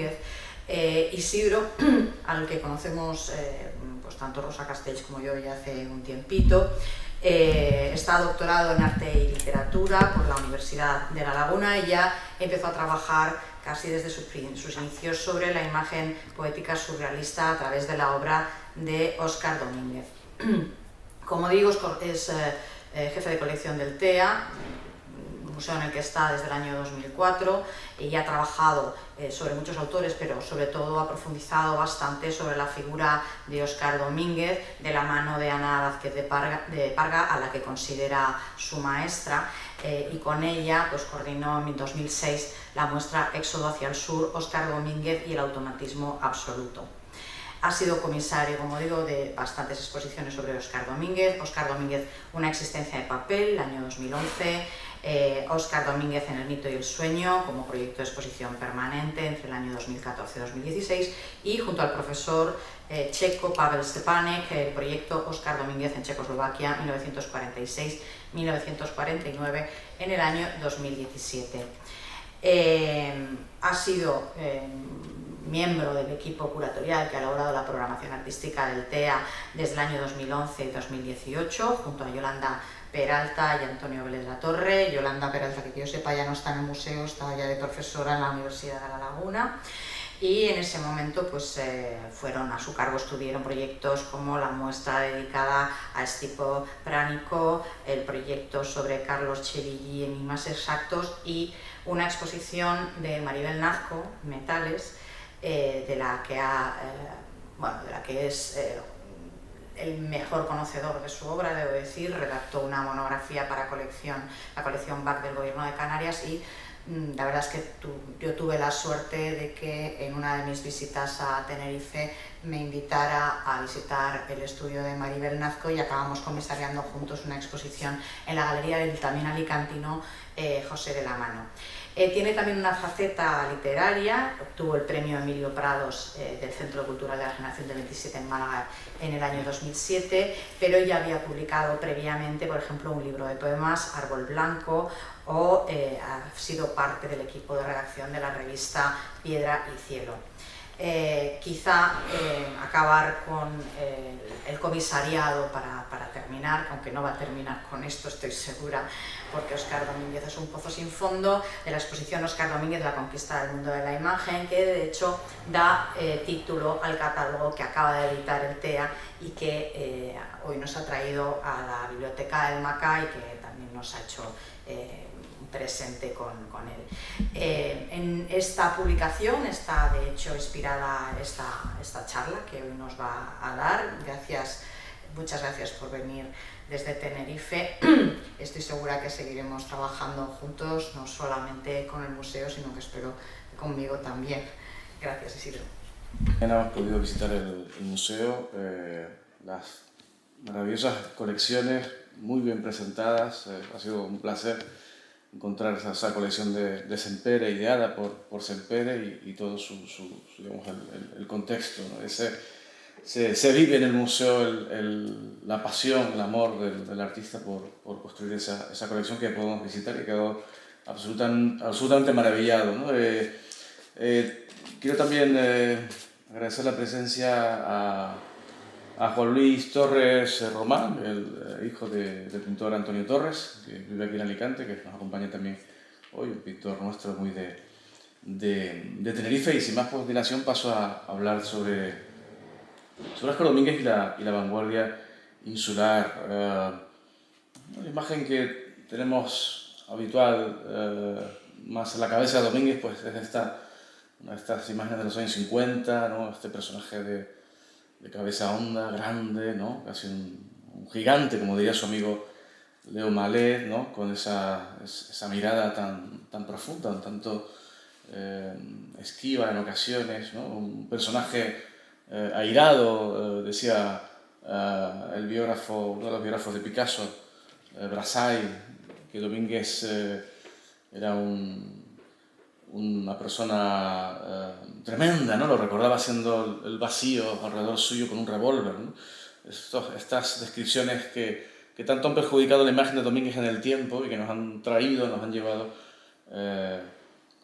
Domínguez. Isidro, al que conocemos pues tanto Rosa Castells como yo ya hace un tiempito, está doctorado en Arte y Literatura por la Universidad de La Laguna y ya empezó a trabajar casi desde sus inicios sobre la imagen poética surrealista a través de la obra de Óscar Domínguez. Como digo, es jefe de colección del TEA, museo en el que está desde el año 2004, y ha trabajado sobre muchos autores, pero sobre todo ha profundizado bastante sobre la figura de Óscar Domínguez, de la mano de Ana Vázquez de Parga, a la que considera su maestra, y con ella pues, coordinó en 2006 la muestra Éxodo hacia el sur, Óscar Domínguez y el automatismo absoluto. Ha sido comisario, como digo, de bastantes exposiciones sobre Óscar Domínguez. Óscar Domínguez, una existencia de papel, el año 2011. Óscar Domínguez en el mito y el sueño, como proyecto de exposición permanente entre el año 2014 y 2016. Y junto al profesor checo Pavel Stepanek, el proyecto Óscar Domínguez en Checoslovaquia, 1946-1949, en el año 2017. Ha sido miembro del equipo curatorial que ha elaborado la programación artística del TEA desde el año 2011 y 2018, junto a Yolanda Peralta y Antonio Vélez La Torre. Yolanda Peralta, que yo sepa, ya no está en el museo, estaba ya de profesora en la Universidad de La Laguna. Y en ese momento pues, fueron a su cargo, estuvieron proyectos como la muestra dedicada a Stipo Pránico, el proyecto sobre Carlos Chevilly, Enigmas Exactos, y una exposición de Maribel Nazco, Metales, de la que es el mejor conocedor de su obra, debo decir. Redactó una monografía para la colección BAC del Gobierno de Canarias, y la verdad es que yo tuve la suerte de que en una de mis visitas a Tenerife me invitara a visitar el estudio de Maribel Nazco y acabamos comisariando juntos una exposición en la Galería del también alicantino José de la Mano. Tiene también una faceta literaria, obtuvo el premio Emilio Prados del Centro Cultural de la Generación del 27 en Málaga en el año 2007, pero ya había publicado previamente, por ejemplo, un libro de poemas, Árbol Blanco, o ha sido parte del equipo de redacción de la revista Piedra y Cielo. Quizá acabar con el comisariado para terminar, aunque no va a terminar con esto, estoy segura, porque Óscar Domínguez es un pozo sin fondo, de la exposición Óscar Domínguez, la conquista del mundo de la imagen, que de hecho da título al catálogo que acaba de editar el TEA y que hoy nos ha traído a la biblioteca del MACA y que también nos ha hecho presente con él. En esta publicación está de hecho inspirada esta charla que hoy nos va a dar. Muchas gracias por venir desde Tenerife. Estoy segura que seguiremos trabajando juntos, no solamente con el museo, sino que espero que conmigo también. Gracias, Isidro. Hemos podido visitar el museo, las maravillosas colecciones muy bien presentadas. Ha sido un placer encontrar esa colección de Sempere, ideada por Sempere, y todo digamos, el contexto, ¿no? Se vive en el museo la pasión, el amor del artista por construir esa colección que podemos visitar, y quedó absolutamente maravillado, ¿no? Quiero también agradecer la presencia a Juan Luis Torres Román, el hijo del pintor Antonio Torres, que vive aquí en Alicante, que nos acompaña también hoy, un pintor nuestro muy de Tenerife. Y sin más dilación paso a hablar sobre Óscar Domínguez y la vanguardia insular. Una imagen que tenemos habitual más en la cabeza de Domínguez pues es una de estas imágenes de los años 50, ¿no? Este personaje de cabeza honda, grande, ¿no? Casi un gigante, como diría su amigo Leo Malet, ¿no? Con esa mirada tan profunda, un tanto esquiva en ocasiones, ¿no? Un personaje airado, decía uno de los biógrafos de Picasso, Brassai, que Domínguez era una persona tremenda, ¿no? Lo recordaba haciendo el vacío alrededor suyo con un revólver, ¿no? Estas descripciones que tanto han perjudicado la imagen de Domínguez en el tiempo y que nos han llevado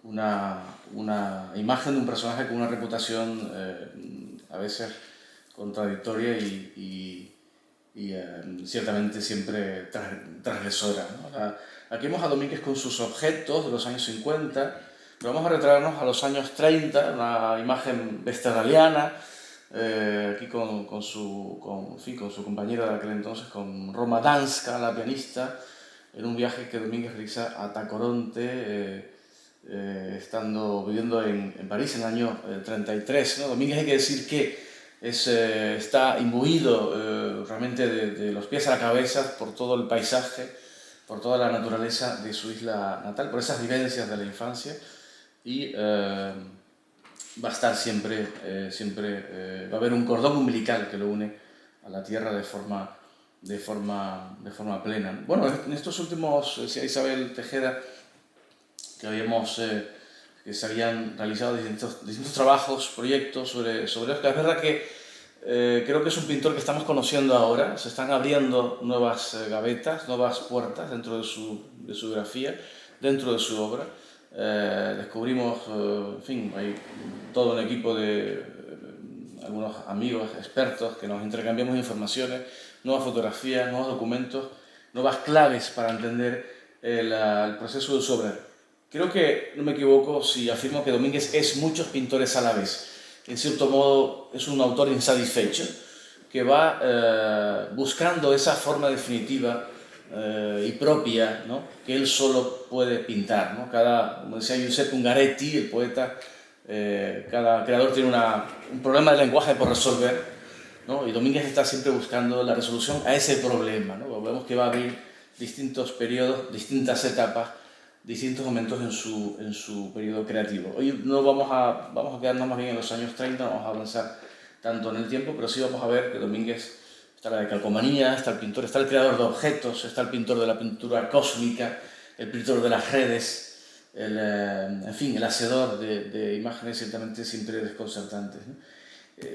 una imagen de un personaje con una reputación a veces contradictoria y ciertamente siempre transgresora, ¿no? Aquí vemos a Domínguez con sus objetos de los años 50, pero vamos a retraernos a los años 30, una imagen westeraliana, aquí con su compañera de aquel entonces, con Roma Danska, la pianista, en un viaje que Domínguez realiza a Tacoronte, viviendo en París en el año 33, ¿no? Domínguez, hay que decir que está imbuido realmente de los pies a la cabeza por todo el paisaje, por toda la naturaleza de su isla natal, por esas vivencias de la infancia, y va a estar siempre, va a haber un cordón umbilical que lo une a la tierra de forma plena. Bueno, en estos últimos, decía Isabel Tejeda, que se habían realizado distintos trabajos, proyectos sobre Oscar. Es verdad que creo que es un pintor que estamos conociendo ahora, se están abriendo nuevas gavetas, nuevas puertas dentro de su biografía, dentro de su obra. Descubrimos, en fin, hay todo un equipo de algunos amigos, expertos, que nos intercambiamos informaciones, nuevas fotografías, nuevos documentos, nuevas claves para entender el proceso de su obra. Creo que no me equivoco si afirmo que Domínguez es muchos pintores a la vez. En cierto modo es un autor insatisfecho que va buscando esa forma definitiva y propia, ¿no?, que él solo puede pintar, ¿no? Como decía Giuseppe Ungaretti, el poeta, cada creador tiene un problema de lenguaje por resolver, ¿no? Y Domínguez está siempre buscando la resolución a ese problema, ¿no? Vemos que va a abrir distintos periodos, distintas etapas, distintos momentos en su periodo creativo. Hoy no vamos a quedarnos más bien en los años 30, no vamos a avanzar tanto en el tiempo, pero sí vamos a ver que Domínguez está la de calcomanía, está el pintor, está el creador de objetos, está el pintor de la pintura cósmica, el pintor de las redes, en fin, el hacedor de imágenes ciertamente siempre desconcertantes, ¿no?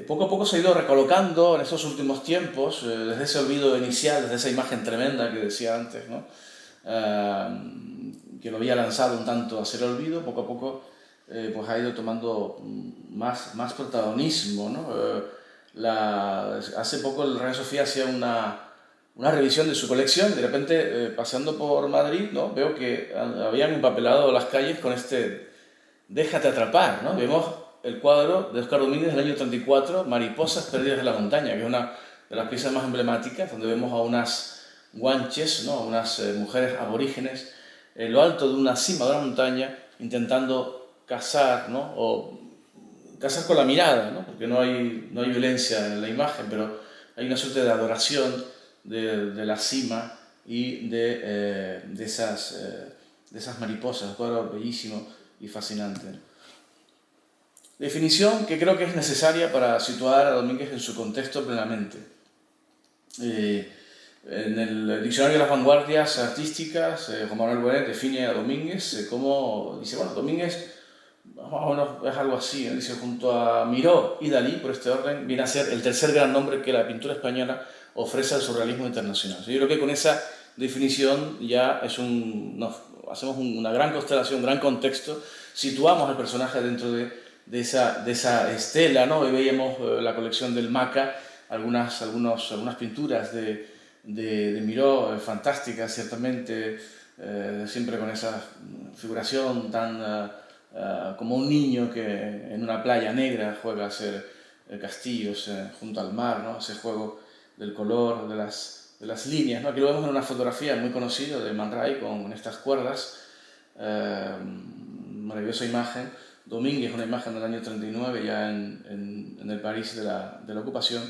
Poco a poco se ha ido recolocando en estos últimos tiempos, desde ese olvido inicial, desde esa imagen tremenda que decía antes, ¿no?, que lo había lanzado un tanto hacia el olvido, poco a poco pues ha ido tomando más protagonismo, ¿no? Hace poco el Reina Sofía hacía una revisión de su colección, de repente paseando por Madrid, ¿no?, veo que habían empapelado las calles con Déjate atrapar, ¿no? Vemos el cuadro de Oscar Domínguez del año 34, Mariposas perdidas de la montaña, que es una de las piezas más emblemáticas, donde vemos a unas guanches, ¿no?, unas mujeres aborígenes en lo alto de una cima de una montaña, intentando cazar, ¿no?, o cazar con la mirada, ¿no?, porque no hay violencia en la imagen, pero hay una suerte de adoración de la cima y de esas mariposas. Un cuadro bellísimo y fascinante. Definición que creo que es necesaria para situar a Domínguez en su contexto plenamente. En el Diccionario de las Vanguardias Artísticas, Juan Manuel Bonet define a Domínguez como, dice, bueno, Domínguez más o menos es algo así, ¿no? Dice, junto a Miró y Dalí, por este orden, viene a ser el tercer gran nombre que la pintura española ofrece al surrealismo internacional. Yo creo que con esa definición ya hacemos una gran constelación, un gran contexto, situamos al personaje dentro de esa estela, ¿no? Y veíamos la colección del MACA, algunas pinturas de Miró, fantásticas ciertamente, siempre con esa figuración tan como un niño que en una playa negra juega a hacer castillos junto al mar, ¿no? Ese juego del color, de las líneas, ¿no? Aquí lo vemos en una fotografía muy conocida de Man Ray con estas cuerdas, maravillosa imagen. Domínguez, una imagen del año 39 ya en el París de la ocupación,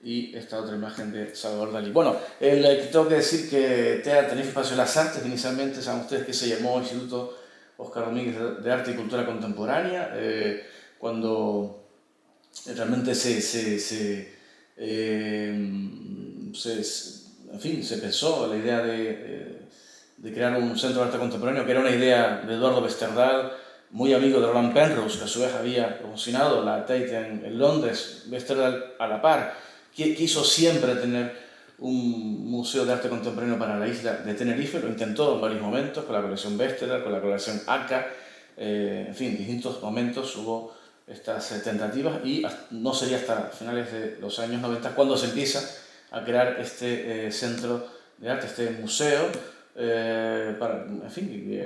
y esta otra imagen de Salvador Dalí. Bueno, tengo que decir que Tenerife Espacio de las Artes, que inicialmente saben ustedes que se llamó Instituto Oscar Domínguez de Arte y Cultura Contemporánea, cuando realmente se pensó la idea de crear un centro de arte contemporáneo, que era una idea de Eduardo Westerdal, muy amigo de Roland Penrose, que a su vez había promocionado la Tate en Londres. Westerdal, a la par, quiso siempre tener un museo de arte contemporáneo para la isla de Tenerife, lo intentó en varios momentos, con la colección Westerdal, con la colección ACA, en fin, en distintos momentos hubo estas tentativas y no sería hasta finales de los años 90 cuando se empieza a crear este centro de arte, este museo, en fin,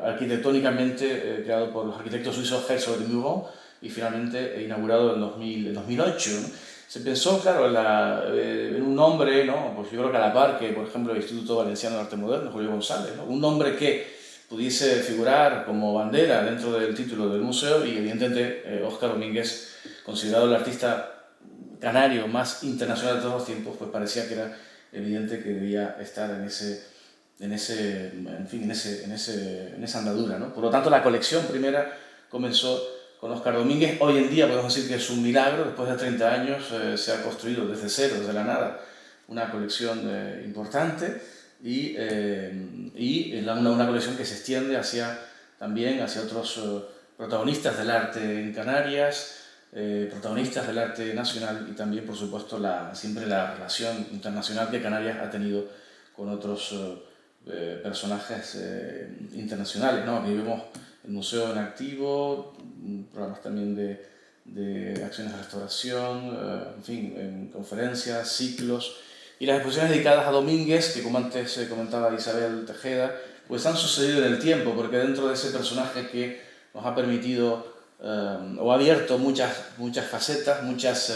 arquitectónicamente creado por los arquitectos suizos Herzog y Meuron y finalmente inaugurado en 2008. ¿No? Se pensó, claro, en un nombre, ¿no? Pues yo creo que a la par que, por ejemplo, el Instituto Valenciano de Arte Moderno, Julio González, ¿no? Un nombre que pudiese figurar como bandera dentro del título del museo y evidentemente Óscar Domínguez, considerado el artista canario más internacional de todos los tiempos, pues parecía que era evidente que debía estar en esa andadura, ¿no? Por lo tanto, la colección primera comenzó con Óscar Domínguez. Hoy en día podemos decir que es un milagro, después de 30 años se ha construido desde cero, desde la nada, una colección importante y una colección que se extiende también hacia otros protagonistas del arte en Canarias, protagonistas del arte nacional y también, por supuesto, siempre la relación internacional que Canarias ha tenido con otros personajes internacionales, ¿no? Aquí vemos el museo en activo, programas también de acciones de restauración, en fin, en conferencias, ciclos, y las exposiciones dedicadas a Domínguez, que como antes comentaba Isabel Tejeda, pues han sucedido en el tiempo, porque dentro de ese personaje que nos ha permitido o ha abierto muchas facetas, muchas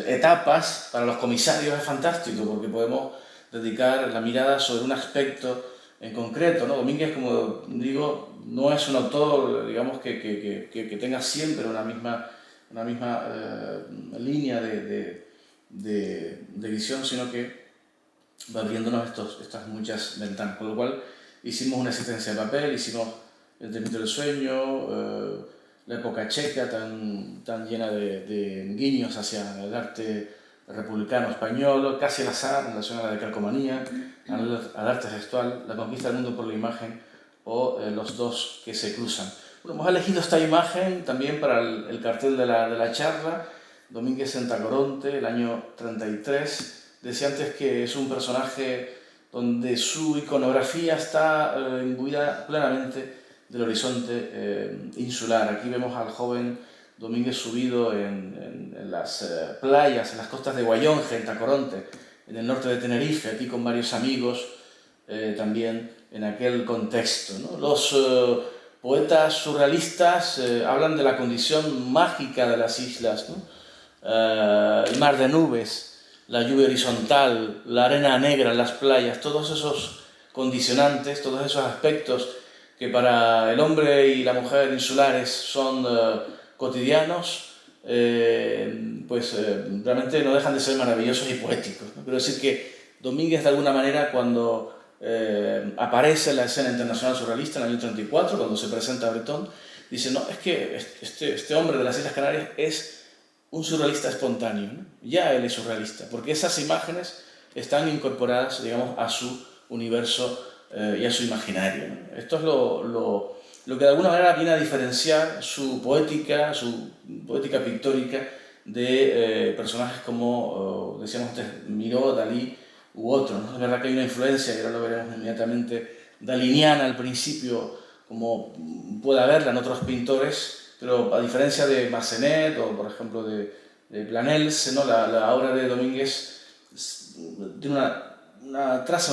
etapas, para los comisarios es fantástico, porque podemos dedicar la mirada sobre un aspecto en concreto, ¿no? Domínguez, como digo, no es un autor, digamos, que tenga siempre una misma línea de visión, sino que va abriéndonos estas muchas ventanas, con lo cual hicimos una existencia de papel, hicimos El Termito del Sueño, la época checa tan llena de guiños hacia el arte republicano español, Casi al azar, en relación a la decalcomanía, al arte gestual, La conquista del mundo por la imagen o Los dos que se cruzan. Bueno, hemos elegido esta imagen también para el cartel de la charla, Domínguez en Tacoronte, el año 33. Decía antes que es un personaje donde su iconografía está imbuida plenamente del horizonte insular. Aquí vemos al joven Domínguez subido en las playas, en las costas de Guayonje, en Tacoronte, en el norte de Tenerife, aquí con varios amigos, también en aquel contexto, ¿no? Los poetas surrealistas hablan de la condición mágica de las islas, ¿no? El mar de nubes, la lluvia horizontal, la arena negra en las playas, todos esos condicionantes, todos esos aspectos que para el hombre y la mujer insulares son cotidianos, realmente no dejan de ser maravillosos y poéticos, ¿no? Quiero decir que Domínguez, de alguna manera, cuando aparece en la escena internacional surrealista en el año 34, cuando se presenta a Breton, dice, no, es que este hombre de las Islas Canarias es un surrealista espontáneo, ¿no? Ya él es surrealista, porque esas imágenes están incorporadas, digamos, a su universo y a su imaginario, ¿no? Esto es lo que de alguna manera viene a diferenciar su poética pictórica de personajes como, decíamos antes, Miró, Dalí u otros, ¿no? Es verdad que hay una influencia, y ahora lo veremos inmediatamente, daliniana al principio, como puede haberla en otros pintores, pero a diferencia de Massenet o, por ejemplo, de Planels, ¿no? La obra de Domínguez tiene traza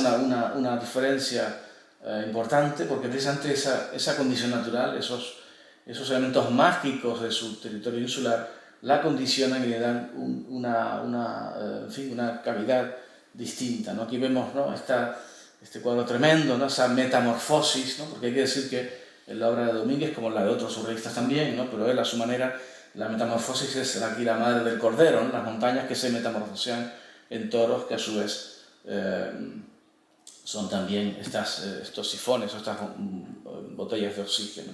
una diferencia importante, porque precisamente esa condición natural, esos elementos mágicos de su territorio insular, la condicionan y le dan una cavidad distinta, ¿no? Aquí vemos, ¿no? Este cuadro tremendo, ¿no? Esa metamorfosis, ¿no? Porque hay que decir que en la obra de Domínguez, como la de otros surrealistas también, ¿no? Pero él a su manera, la metamorfosis es aquí la madre del cordero, ¿no? Las montañas que se metamorfosean en toros que a su vez son también estos sifones o estas botellas de oxígeno.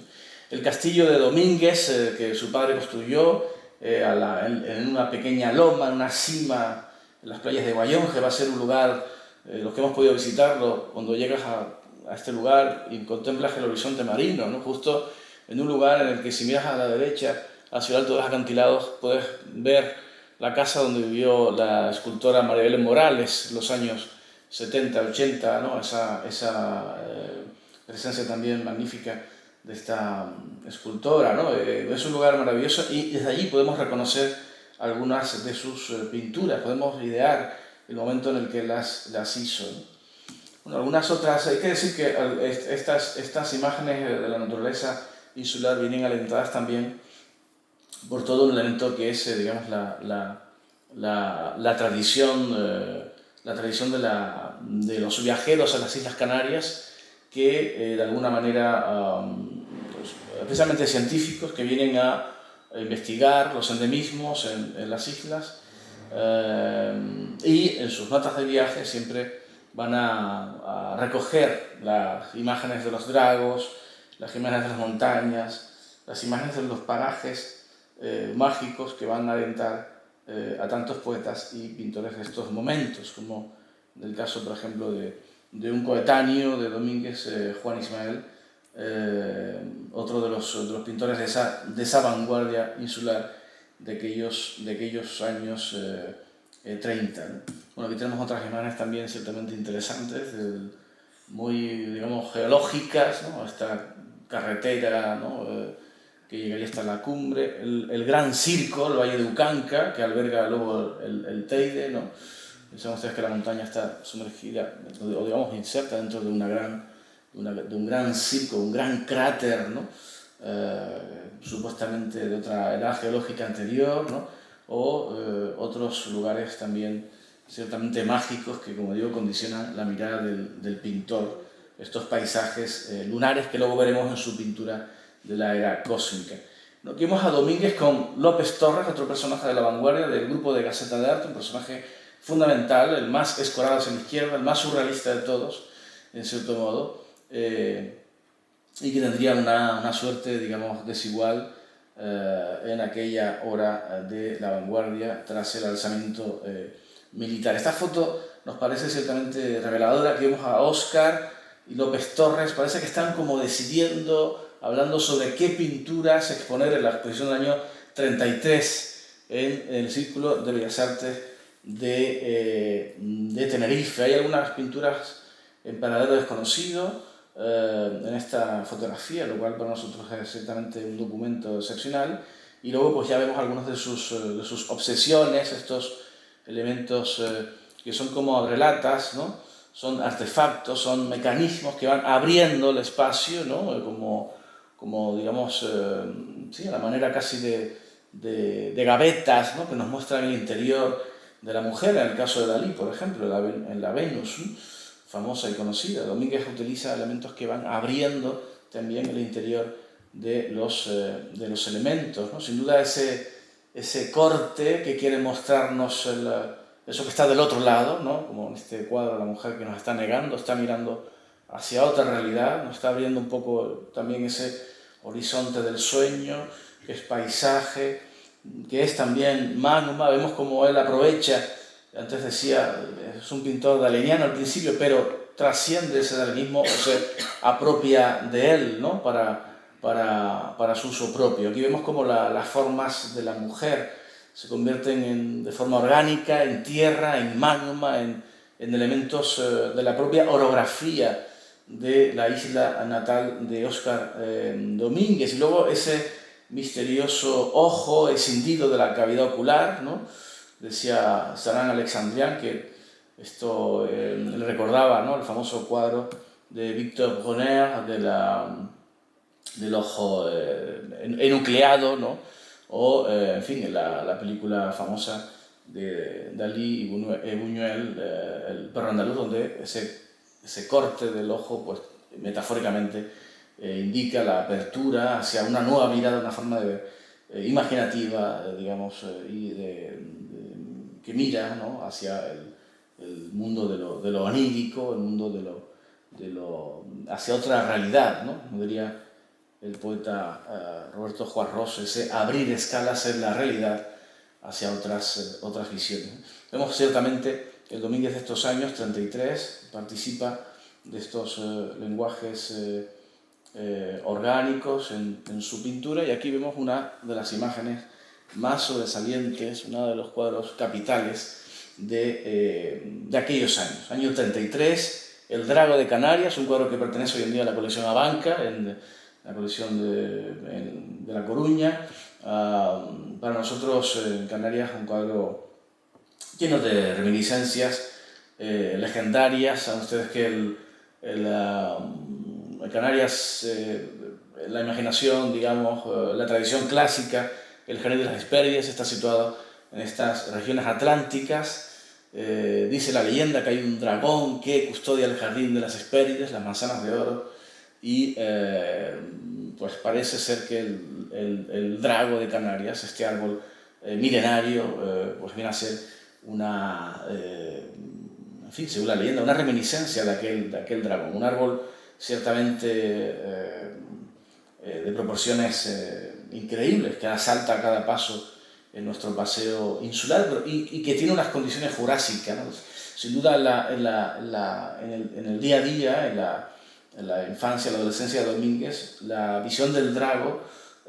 El castillo de Domínguez, que su padre construyó en una pequeña loma, en una cima, en las playas de Guayonje, va a ser un lugar, los que hemos podido visitarlo, cuando llegas a este lugar y contemplas el horizonte marino, ¿no? Justo en un lugar en el que si miras a la derecha, hacia el alto de los acantilados, puedes ver la casa donde vivió la escultora María Belén Morales en los años 70, 80, ¿no? Esa presencia también magnífica escultora, ¿no? Es un lugar maravilloso y desde allí podemos reconocer algunas de sus pinturas, podemos idear el momento en el que las hizo, ¿no? Bueno, algunas otras, hay que decir que estas imágenes de la naturaleza insular vienen alentadas también por todo un elemento que es, digamos, la tradición de los viajeros a las Islas Canarias, que de alguna manera, pues, especialmente científicos, que vienen a investigar los endemismos en las islas, y en sus notas de viaje siempre van a recoger las imágenes de los dragos, las imágenes de las montañas, las imágenes de los parajes mágicos que van a alentar a tantos poetas y pintores de estos momentos, como en el caso, por ejemplo, de un coetáneo de Domínguez, Juan Ismael, otro de los pintores de esa vanguardia insular de aquellos años 30. ¿No? Bueno, aquí tenemos otras imágenes también ciertamente interesantes, muy, digamos, geológicas, ¿no? Esta carretera, ¿no? Que llegaría hasta la cumbre, el gran circo, el Valle de Ucanca, que alberga luego el Teide, ¿no? Saben ustedes que la montaña está sumergida, o digamos inserta dentro de de un gran circo, un gran cráter, ¿no? Supuestamente de otra edad geológica anterior, ¿no? O otros lugares también ciertamente mágicos que, como digo, condicionan la mirada del pintor, estos paisajes lunares que luego veremos en su pintura de la era cósmica. Aquí vemos a Domínguez con López Torres, otro personaje de la vanguardia del grupo de Gaceta de Arte, un personaje fundamental, el más escorado hacia la izquierda, el más surrealista de todos, en cierto modo, y que tendría una suerte, digamos, desigual en aquella hora de la vanguardia tras el alzamiento militar. Esta foto nos parece ciertamente reveladora. Aquí vemos a Óscar y López Torres, parece que están como decidiendo, hablando sobre qué pinturas exponer en la exposición del año 33 en el Círculo de Bellas Artes de Tenerife. Hay algunas pinturas en paradero desconocido en esta fotografía, lo cual para nosotros es ciertamente un documento excepcional. Y luego pues ya vemos algunos de sus obsesiones, estos elementos que son como relatas, ¿no? Son artefactos, son mecanismos que van abriendo el espacio, ¿no? Como digamos, sí, a la manera casi de gavetas, ¿no? Que nos muestran el interior de la mujer, en el caso de Dalí, por ejemplo, en la Venus, ¿no? Famosa y conocida. Domínguez utiliza elementos que van abriendo también el interior de los elementos, ¿no? Sin duda ese corte que quiere mostrarnos eso que está del otro lado, ¿no? Como en este cuadro, la mujer que nos está negando, está mirando hacia otra realidad, nos está abriendo un poco también ese horizonte del sueño, que es paisaje, que es también magma. Vemos como él aprovecha, antes decía, es un pintor daleniano al principio, pero trasciende ese dalenismo o se apropia de él, ¿no? para su uso propio. Aquí vemos como las formas de la mujer se convierten de forma orgánica en tierra, en magma, en elementos de la propia orografía de la isla natal de Óscar Domínguez. Y luego ese misterioso ojo escindido de la cavidad ocular, ¿no? Decía Saran Alexandrian que esto le recordaba, ¿no? El famoso cuadro de Victor Bronner del ojo enucleado, ¿no? O, en fin, la película famosa de Dalí y Buñuel, El perro andaluz, donde ese corte del ojo, pues metafóricamente, indica la apertura hacia una nueva mirada, una forma de ver imaginativa, digamos, que mira, ¿no? Hacia el mundo de lo onírico, el mundo hacia otra realidad, ¿no? Como diría el poeta Roberto Juarros, ese abrir escalas en la realidad hacia otras visiones. Vemos ciertamente que el Domínguez de estos años, 33, participa de estos lenguajes orgánicos en su pintura, y aquí vemos una de las imágenes más sobresalientes, uno de los cuadros capitales de aquellos años. Año 33, El Drago de Canarias, un cuadro que pertenece hoy en día a la colección Abanca, la colección de La Coruña. Para nosotros en Canarias un cuadro lleno de reminiscencias legendarias. Saben ustedes que Canarias, la imaginación, digamos, la tradición clásica, el Jardín de las Hespérides está situado en estas regiones atlánticas. Dice la leyenda que hay un dragón que custodia el Jardín de las Hespérides, las manzanas de oro, y pues parece ser que el drago de Canarias, este árbol milenario, pues viene a ser en fin, según la leyenda, una reminiscencia de aquel dragón, un árbol ciertamente de proporciones increíbles, que asalta a cada paso en nuestro paseo insular y que tiene unas condiciones jurásicas, ¿no? Sin duda en el día a día, en la infancia, la adolescencia de Domínguez, la visión del drago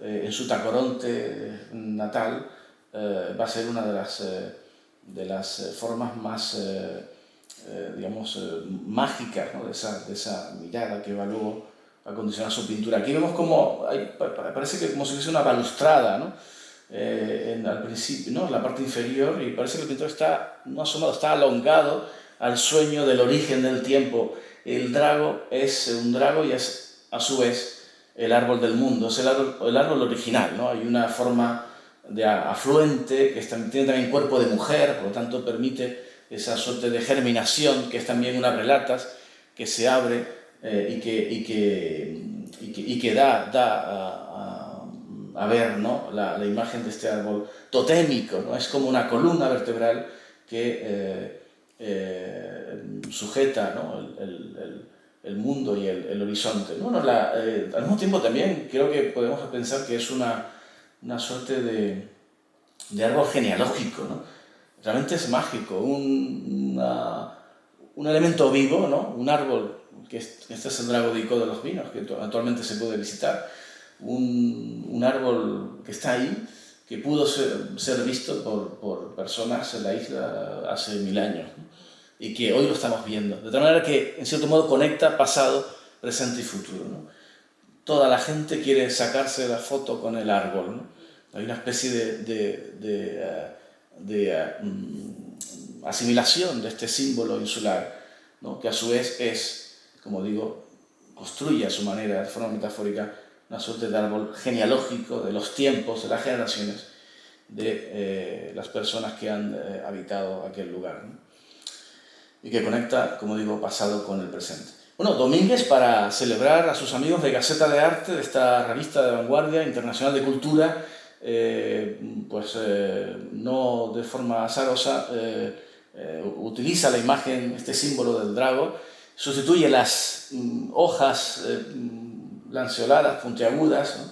en su Tacoronte natal va a ser una de las formas más digamos, mágicas, ¿no? de esa mirada que va luego a condicionar su pintura. Aquí vemos como, parece que como si fuese una balustrada, ¿no? Al principio, ¿no? En la parte inferior, y parece que el pintor está no asomado, está alongado al sueño del origen del tiempo. El drago es un drago y es a su vez el árbol del mundo, es el árbol original, ¿no? Hay una forma de afluente que tiene también cuerpo de mujer, por lo tanto permite esa suerte de germinación, que es también unas relatas que se abre y que da a ver, ¿no? la imagen de este árbol totémico, ¿no? Es como una columna vertebral que sujeta, ¿no? el mundo y el horizonte. Bueno, al mismo tiempo también creo que podemos pensar que es una suerte de árbol genealógico, ¿no? Realmente es mágico, un elemento vivo, ¿no? Un árbol, este es el Drago de Icó de los Vinos, que actualmente se puede visitar, un árbol que está ahí, que pudo ser visto por personas en la isla hace 1000 años, ¿no? Y que hoy lo estamos viendo, de tal manera que en cierto modo conecta pasado, presente y futuro, ¿no? Toda la gente quiere sacarse la foto con el árbol, ¿no? Hay una especie de asimilación de este símbolo insular, ¿no? Que a su vez es, como digo, construye a su manera, de forma metafórica, una suerte de árbol genealógico de los tiempos, de las generaciones, de las personas que han habitado aquel lugar, ¿no? Y que conecta, como digo, pasado con el presente. Bueno, Domínguez, para celebrar a sus amigos de Gaceta de Arte, de esta revista de vanguardia internacional de cultura, no de forma azarosa, utiliza la imagen, este símbolo del drago, sustituye las hojas lanceoladas, puntiagudas, ¿no?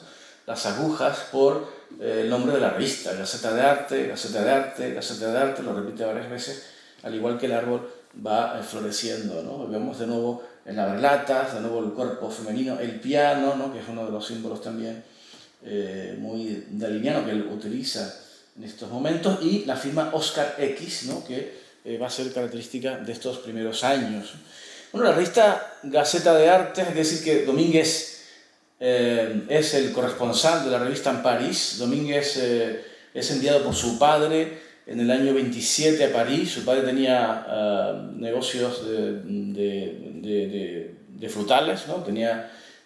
Las agujas, por el nombre de la revista, Gaceta de Arte, Gaceta de Arte, Gaceta de Arte, lo repite varias veces, al igual que el árbol va floreciendo, ¿no? Vemos de nuevo en las relatas, de nuevo el cuerpo femenino, el piano, ¿no? Que es uno de los símbolos también muy daliniano que él utiliza en estos momentos, y la firma Oscar X, ¿no? Que va a ser característica de estos primeros años. Bueno, la revista Gaceta de Arte, es decir que Domínguez es el corresponsal de la revista en París. Domínguez es enviado por su padre en el año 27 a París. Su padre tenía negocios de frutales, ¿no?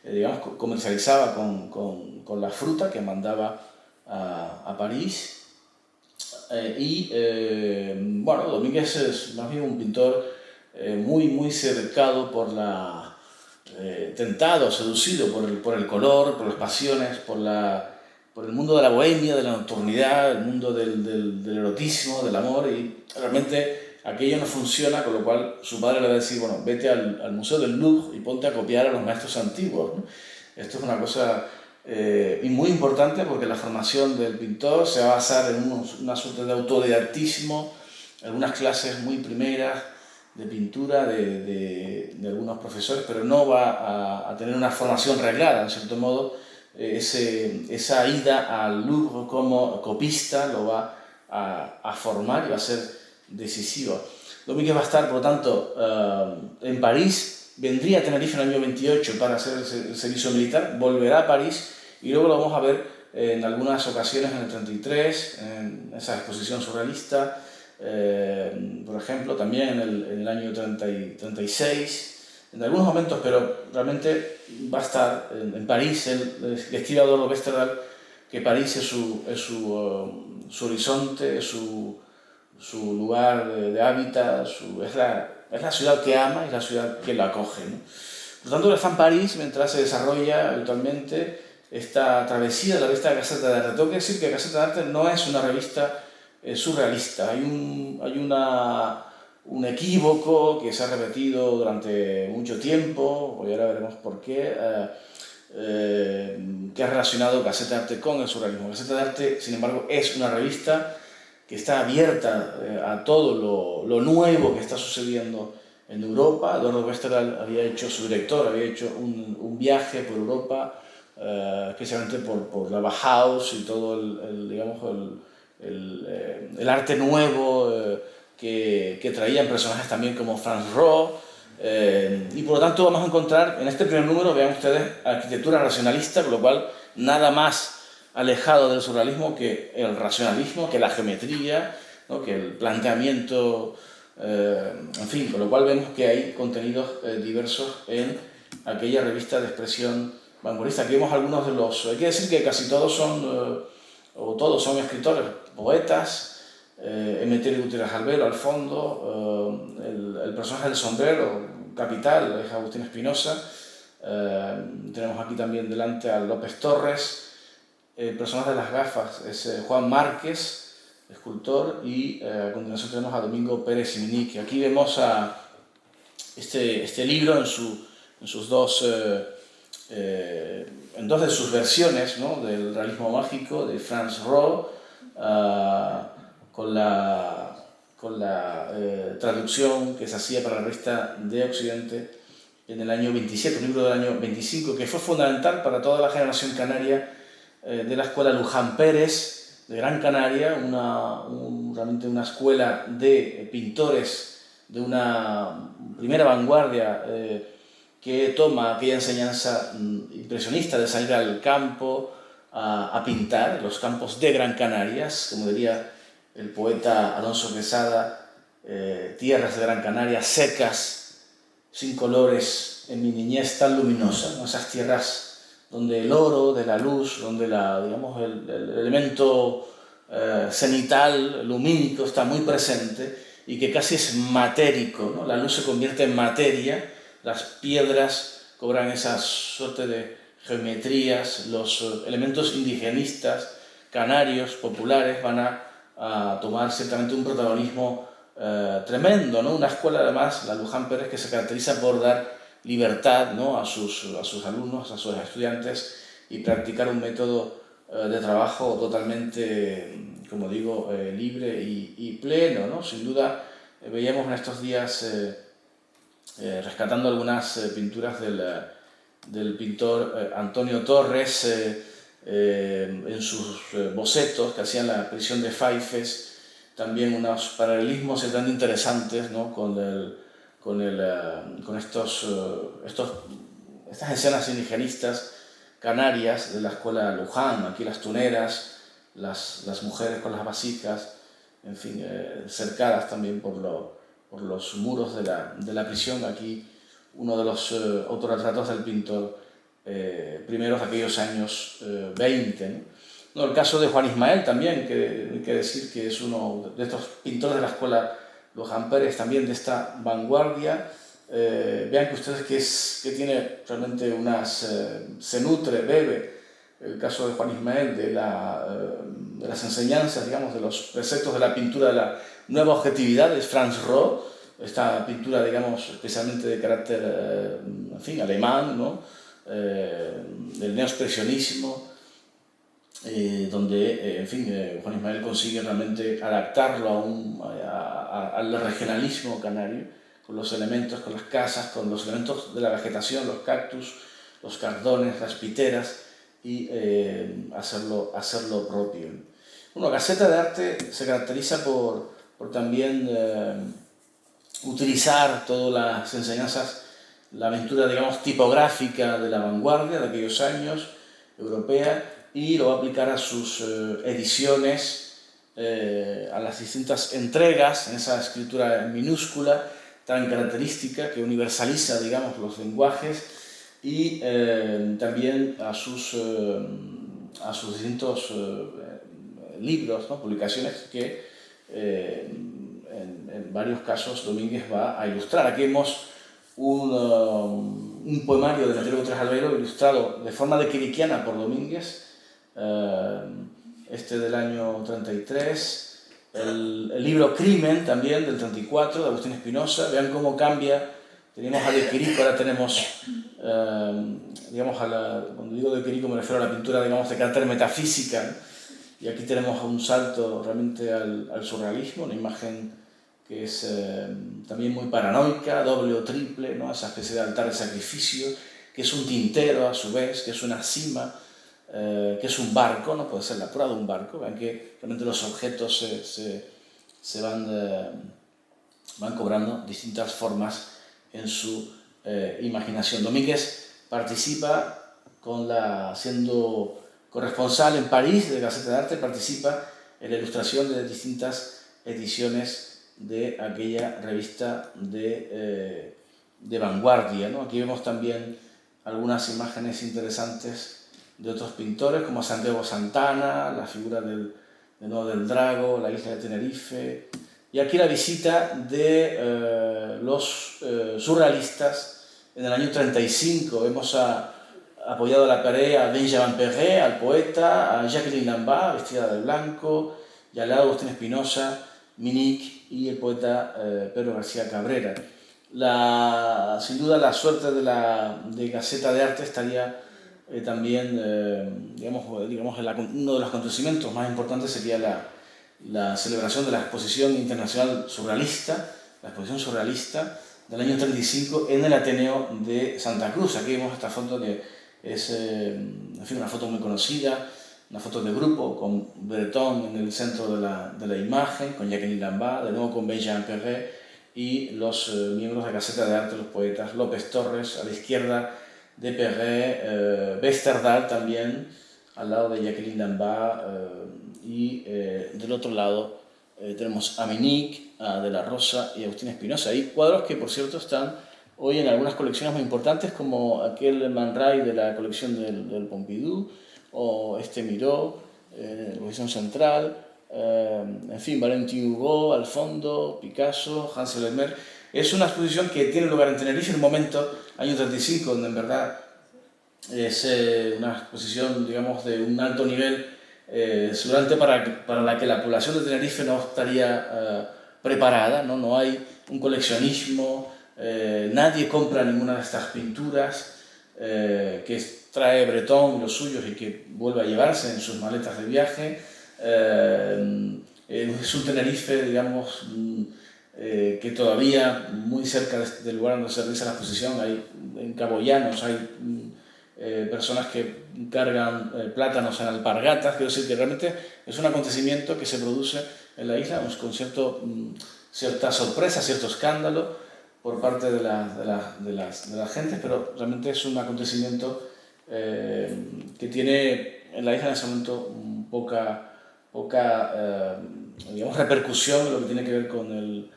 Digamos, comercializaba con la fruta que mandaba a París. Bueno, Domínguez es más bien un pintor muy cercado tentado, seducido por el color, por las pasiones, por el mundo de la bohemia, de la nocturnidad, el mundo del erotismo, del amor, y realmente aquello no funciona, con lo cual su padre le va a decir, bueno, vete al Museo del Louvre y ponte a copiar a los maestros antiguos, ¿no? Esto es una cosa muy importante, porque la formación del pintor se va a basar en una suerte de autodidactismo, algunas clases muy primeras de pintura de algunos profesores, pero no va a tener una formación reglada, en cierto modo. Esa ida al Louvre como copista lo va a formar y va a ser decisivo. Domínguez va a estar, por lo tanto, en París vendría a Tenerife en el año 28 para hacer el servicio militar, volverá a París y luego lo vamos a ver en algunas ocasiones en el 33, en esa exposición surrealista, por ejemplo, también en el año 36, en algunos momentos, pero realmente va a estar en París. Él escribe a Eduardo Westerdahl que París es su horizonte, es su lugar de hábitat, es la ciudad que ama, es la ciudad que la acoge, ¿no? Por tanto, él está en París mientras se desarrolla habitualmente esta travesía de la revista Gaceta de Arte. Tengo que decir que Gaceta de Arte no es una revista surrealista. Hay un equívoco que se ha repetido durante mucho tiempo, y ahora veremos por qué, que ha relacionado Gaceta de Arte con el surrealismo. Gaceta de Arte, sin embargo, es una revista que está abierta a todo lo nuevo que está sucediendo en Europa. Eduardo Westerdahl su director, había hecho un viaje por Europa, especialmente por la Bauhaus y todo el arte nuevo que traían personajes también como Franz Roh. Y por lo tanto vamos a encontrar en este primer número, vean ustedes, arquitectura racionalista, con lo cual nada más alejado del surrealismo que el racionalismo, que la geometría, ¿no? Que el planteamiento, en fin, con lo cual vemos que hay contenidos diversos en aquella revista de expresión vanguardista. Aquí vemos algunos de los... Hay que decir que casi todos son, o todos son escritores, poetas, Emeterio Gutiérrez Albero al fondo, el personaje del sombrero, capital, es Agustín Espinosa. Tenemos aquí también delante a López Torres. El personaje de las gafas es Juan Márquez, escultor, y a continuación tenemos a Domingo Pérez Siminique. Aquí vemos este libro en sus dos de sus versiones, ¿no? Del realismo mágico de Franz Roh, con la traducción que se hacía para la revista de Occidente en el año 27, un libro del año 25, que fue fundamental para toda la generación canaria de la escuela Luján Pérez de Gran Canaria, realmente una escuela de pintores de una primera vanguardia que toma aquella enseñanza impresionista de salir al campo a pintar, los campos de Gran Canarias, como diría el poeta Alonso Quesada, tierras de Gran Canaria secas, sin colores, en mi niñez tan luminosa, ¿no? Esas tierras donde el oro de la luz, donde el elemento cenital, lumínico, está muy presente y que casi es matérico, ¿no? La luz se convierte en materia, las piedras cobran esa suerte de geometrías, los elementos indigenistas, canarios, populares, van a tomar ciertamente un protagonismo tremendo, ¿no? Una escuela además, la Luján Pérez, que se caracteriza por dar libertad, ¿no? a sus alumnos, a sus estudiantes, y practicar un método de trabajo totalmente, como digo, libre y pleno, ¿no? Sin duda, veíamos en estos días, rescatando algunas pinturas del pintor Antonio Torres, en sus bocetos que hacían la prisión de Faifes, también unos paralelismos tan interesantes, ¿no? con estas escenas indigenistas canarias de la escuela Luján, aquí las tuneras, las mujeres con las vasijas, en fin, cercadas también por los muros de la prisión. Aquí uno de los autorretratos del pintor primeros de aquellos años 20. ¿no? No, el caso de Juan Ismael también, que hay que decir que es uno de estos pintores de la escuela Luján Pérez, también de esta vanguardia. Vean que ustedes que tiene realmente se nutre, bebe, el caso de Juan Ismael, de las enseñanzas, digamos, de los preceptos de la pintura de la nueva objetividad de Franz Roh, esta pintura, digamos, especialmente de carácter, en fin, alemán, ¿no? Del neoexpresionismo, donde, en fin, Juan Ismael consigue realmente adaptarlo al regionalismo canario, con los elementos, con las casas, con los elementos de la vegetación, los cactus, los cardones, las piteras, y hacerlo propio. Bueno, Gaceta de Arte se caracteriza por también utilizar todas las enseñanzas la aventura, digamos, tipográfica de la vanguardia de aquellos años, europea, y lo va a aplicar a sus ediciones, a las distintas entregas, en esa escritura minúscula tan característica que universaliza, digamos, los lenguajes, y también a sus distintos libros, ¿no? Publicaciones que en varios casos Domínguez va a ilustrar. Aquí vemos un poemario de Santiago Gutiérrez Albeiro ilustrado de forma de quiriquiana por Domínguez, este del año 33, el libro Crimen también del 34 de Agustín Espinosa. Vean cómo cambia. Teníamos a De Quirico, ahora tenemos, digamos, cuando digo De Quirico me refiero a la pintura, digamos, de carácter metafísica, ¿no? Y aquí tenemos un salto realmente al surrealismo, una imagen que es también muy paranoica, doble o triple, ¿no? Esa especie de altar de sacrificio, que es un tintero a su vez, que es una cima, que es un barco, no puede ser la proa de un barco. Vean que realmente los objetos se van cobrando distintas formas en su imaginación. Domínguez participa siendo corresponsal en París de Gaceta de Arte, participa en la ilustración de distintas ediciones de aquella revista de vanguardia, ¿no? Aquí vemos también algunas imágenes interesantes de otros pintores, como Santiago Santana, la figura del Drago, la isla de Tenerife, y aquí la visita de los surrealistas en el año 35. Vemos apoyado a la pared a Benjamin Perret, al poeta, a Jacqueline Lambert, vestida de blanco, y al lado Agustín Espinosa, Minic y el poeta Pedro García Cabrera. Sin duda la suerte de Gaceta de Arte estaría también, digamos uno de los acontecimientos más importantes sería la celebración de la Exposición Internacional Surrealista, la Exposición Surrealista del año 35 en el Ateneo de Santa Cruz. Aquí vemos esta foto que es en fin, una foto muy conocida, una foto de grupo con Breton en el centro de la imagen, con Jacqueline Lambert, de nuevo con Benjamin Perret y los miembros de Gaceta de Arte, los poetas López Torres a la izquierda de Perret, Westerdal también al lado de Jacqueline Lambert, y del otro lado tenemos a Minic, a De la Rosa y a Agustín Espinosa. Hay cuadros que, por cierto, están hoy en algunas colecciones muy importantes, como aquel Man Ray de la colección del Pompidou, o este Miró, la colección central, en fin, Valentin Hugo al fondo, Picasso, Hansel Elmer. Es una exposición que tiene lugar en Tenerife en un momento, año 35, donde en verdad es una exposición, digamos, de un alto nivel, seguramente para la que la población de Tenerife no estaría preparada, ¿no? No hay un coleccionismo, nadie compra ninguna de estas pinturas que trae Breton y los suyos y que vuelve a llevarse en sus maletas de viaje. Es un Tenerife, digamos, que todavía muy cerca del lugar donde se realiza la exposición hay en Caboyanos, hay personas que cargan plátanos en alpargatas. Quiero decir que realmente es un acontecimiento que se produce en la isla con cierta sorpresa, cierto escándalo por parte de la gente, pero realmente es un acontecimiento que tiene en la isla en ese momento poca digamos, repercusión en lo que tiene que ver con el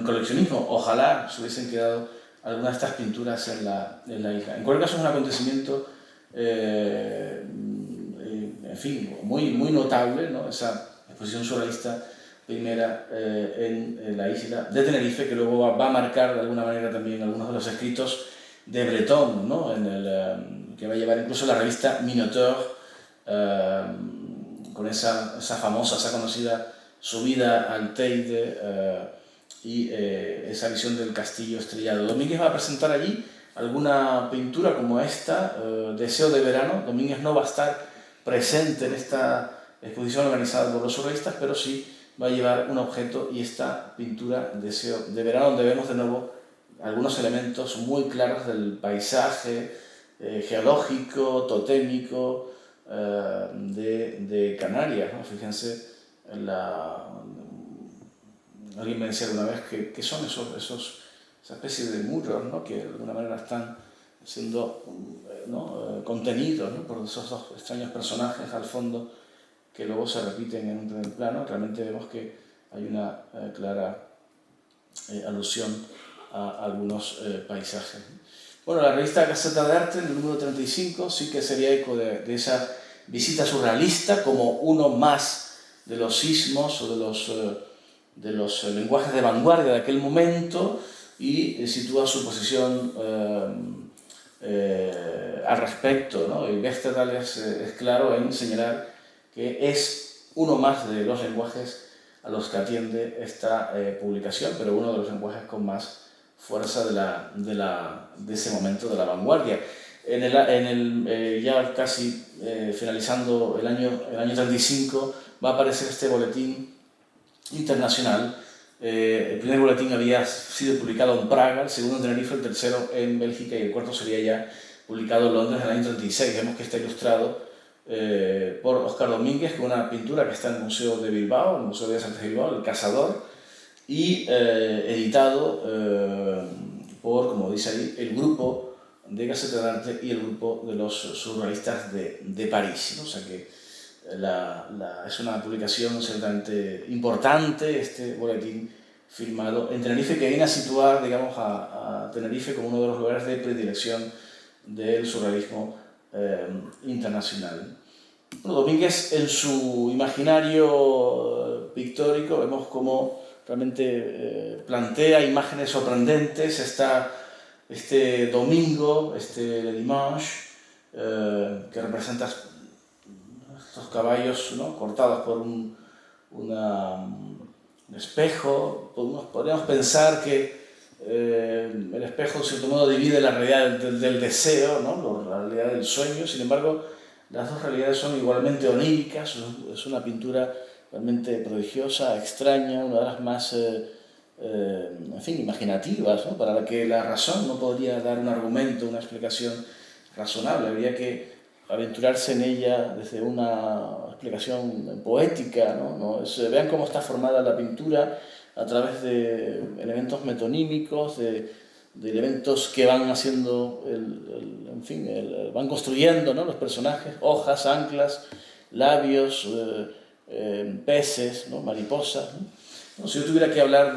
coleccionismo. Ojalá se hubiesen quedado algunas de estas pinturas en la isla. En cualquier caso es un acontecimiento en fin, muy notable, ¿no? Esa exposición surrealista primera en la isla de Tenerife, que luego va a marcar de alguna manera también algunos de los escritos de Breton, ¿no? Que va a llevar incluso la revista Minotaur, con esa famosa, esa conocida subida al Teide y esa visión del castillo estrellado. Domínguez va a presentar allí alguna pintura como esta, Deseo de verano. Domínguez no va a estar presente en esta exposición organizada por los surrealistas, pero sí va a llevar un objeto, y esta pintura Deseo de verano, donde vemos de nuevo algunos elementos muy claros del paisaje geológico, totémico de Canarias, ¿no? Fíjense alguien me decía alguna vez que son esos esa especie de muros, ¿no? Que de alguna manera están siendo, ¿no? Contenidos, ¿no? Por esos dos extraños personajes al fondo que luego se repiten en un primer plano. Realmente vemos que hay una clara alusión a algunos paisajes. Bueno, la revista Gaceta de Arte, en el número 35, sí que sería eco de esa visita surrealista como uno más de los sismos o de los lenguajes de vanguardia de aquel momento, y sitúa su posición al respecto, ¿no? Y Westerdahl es claro en señalar que es uno más de los lenguajes a los que atiende esta publicación, pero uno de los lenguajes con más fuerza de ese momento de la vanguardia. Ya casi finalizando el año 35, va a aparecer este boletín internacional. El primer boletín había sido publicado en Praga, el segundo en Tenerife, el tercero en Bélgica y el cuarto sería ya publicado en Londres en el año 36. Vemos que está ilustrado por Óscar Domínguez, con una pintura que está en el Museo de Bilbao, el Museo de Bellas Artes de Bilbao, El Cazador, y editado por, como dice ahí, el grupo de Gaceta de Arte y el grupo de los surrealistas de París, ¿no? O sea que es una publicación ciertamente importante, este boletín firmado en Tenerife, que viene a situar, digamos, a Tenerife como uno de los lugares de predilección del surrealismo internacional. Bueno, Domínguez, en su imaginario pictórico, vemos cómo realmente plantea imágenes sorprendentes. Está este domingo, este dimanche, que representa estos caballos, ¿no? Cortados por un espejo. Podríamos pensar que el espejo, en cierto modo, divide la realidad del deseo, ¿no? La realidad del sueño. Sin embargo, las dos realidades son igualmente oníricas. Es una pintura realmente prodigiosa, extraña, una de las más en fin, imaginativas, ¿no? Para la que la razón no podría dar un argumento, una explicación razonable. Habría que aventurarse en ella desde una explicación poética, ¿no? Vean cómo está formada la pintura a través de elementos metonímicos, de elementos que van haciendo, en fin, van construyendo, ¿no? Los personajes, hojas, anclas, labios, peces, ¿no? Mariposas, ¿no? No, si yo tuviera que hablar